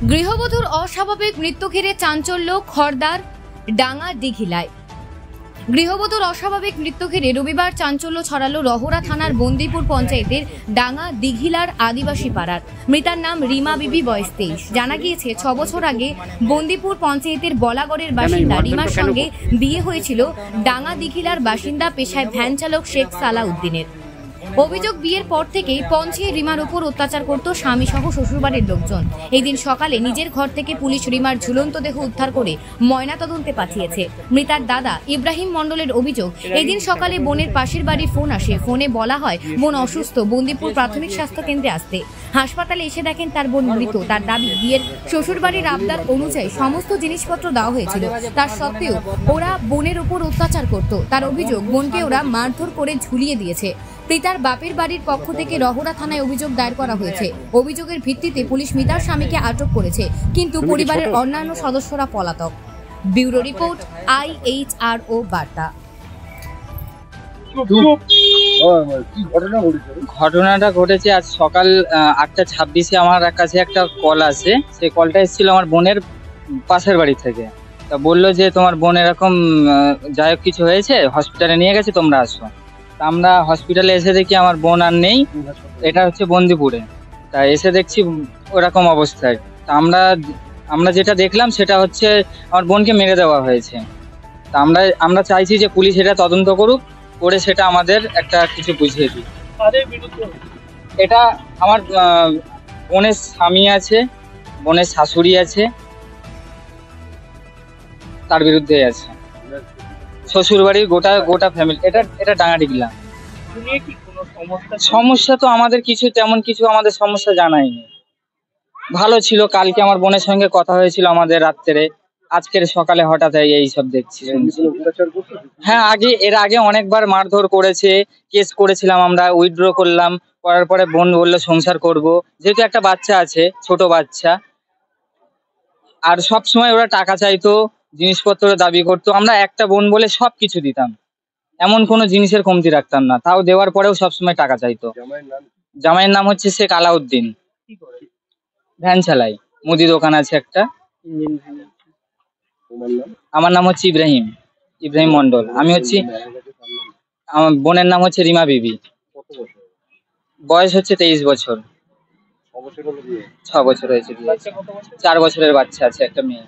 গৃহবধূর অস্বাভাবিক মৃত্যু ঘিরে চাঞ্চল্য খড়দার ডাঙ্গা দিঘিলায়। গৃহবধূর অস্বাভাবিক মৃত্যু ঘিরে রবিবার চাঞ্চল্য ছড়ালো রহরা থানার বন্দিপুর পঞ্চায়েতের ডাঙ্গা দিঘিলার আদিবাসী পাড়ার। মৃতার নাম রিমা বিবি, বয়স 23। জানা গিয়েছে 6 বছর আগে বন্দিপুর পঞ্চায়েতের বলাগড়ের বাসিন্দা রিমার সঙ্গে বিয়ে হয়েছিল ডাঙ্গা দিঘিলার বাসিন্দা পেশায় ভ্যান চালক শেখ সালাউদ্দিনের। অভিযোগ, বিয়ের পর থেকেই পঞ্চে রিমার উপর অত্যাচার করত স্বামী সহ শ্বশুরবাড়ির লোকজন। এই দিন সকালে নিজের ঘর থেকে পুলিশ রিমার ঝুলন্ত দেহ উদ্ধার করে ময়নাতদন্তে পাঠিয়েছে। মৃতার দাদা ইব্রাহিম মণ্ডলের অভিযোগ, এই দিন সকালে বোনের পাশের বাড়ি ফোন আসে। ফোনে বলা হয় বোন অসুস্থ, বন্দিপুর প্রাথমিক স্বাস্থ্য কেন্দ্রে আসতে। হাসপাতালে এসে দেখেন তার বোন মৃত। তার দাবি, বিয়ের শ্বশুরবাড়ির আবদার অনুযায়ী সমস্ত জিনিসপত্র দেওয়া হয়েছিল, তার সত্ত্বেও ওরা বোনের উপর অত্যাচার করত। তার অভিযোগ, বোনকে ওরা মারধর করে ঝুলিয়ে দিয়েছে। পিতার বাপের বাড়ির পক্ষ থেকে রহরা থানায় অভিযোগ দায়ের করা হয়েছে। অভিযোগের ভিত্তিতে পুলিশ মৃতার স্বামীকে আটক করেছে, কিন্তু পরিবারের অন্যান্য সদস্যরা পলাতক। ব্যুরো রিপোর্ট, IHRO বার্তা। ঘটনাটা ঘটেছে আজ সকাল 8:26-এ। আমার কাছে একটা কল আসে। সেই কলটা এসেছিল আমার বোনের পাশের বাড়ি থেকে। তা বললো যে তোমার বোন এরকম যাই হোক কিছু হয়েছে, হসপিটালে নিয়ে গেছে, তোমরা আসো। তা আমরা হসপিটালে এসে দেখি আমার বোন আর নেই। এটা হচ্ছে বন্দিপুরে। তা এসে দেখছি ওরকম অবস্থায়। তা আমরা যেটা দেখলাম সেটা হচ্ছে আমার বোনকে মেরে দেওয়া হয়েছে। তা আমরা চাইছি যে পুলিশ এটা তদন্ত করুক, করে সেটা আমাদের একটা কিছু বুঝিয়ে দিই। এটা আমার বোনের স্বামী আছে, বোনের শাশুড়ি আছে, তার বিরুদ্ধে আছে শ্বশুর বাড়ির গোটা ফ্যামিলি। এটা ডাঙ্গাডিগলা। সমস্যা তো আমাদের তেমন কিছু আমাদের সমস্যা জানায়নি। ভালো ছিল। কালকে আমার বোনের সঙ্গে কথা হয়েছিল আমাদের রাত্রে, আজকের সকালে হঠাৎ এইসব দেখছি। হ্যাঁ, এর আগে অনেকবার মারধর করেছে, কেস করেছিলাম, আমরা উইথড্র করলাম। করার পরে বোন বললো সংসার করব, যেহেতু একটা বাচ্চা আছে, ছোট বাচ্চা। আর সব সময় ওরা টাকা চাইতো, জিনিসপত্র দাবি করতো। আমরা একটা বোন বলে সবকিছু দিতাম, এমন কোনো জিনিসের কমতি রাখতাম না। তাও দেওয়ার পরেও সবসময় টাকা চাইতো। জামাইয়ের নাম হচ্ছে শেখ আলাউদ্দিন, ভ্যান চালাই, মুদি দোকান আছে একটা। আমার নাম হচ্ছে ইব্রাহিম মন্ডল। আমি হচ্ছি, আমার বোনের নাম হচ্ছে রিমা বিবি, বয়স হচ্ছে 23 বছর। 6 বছর হয়েছে। 4 বছরের বাচ্চা আছে, একটা মেয়ে।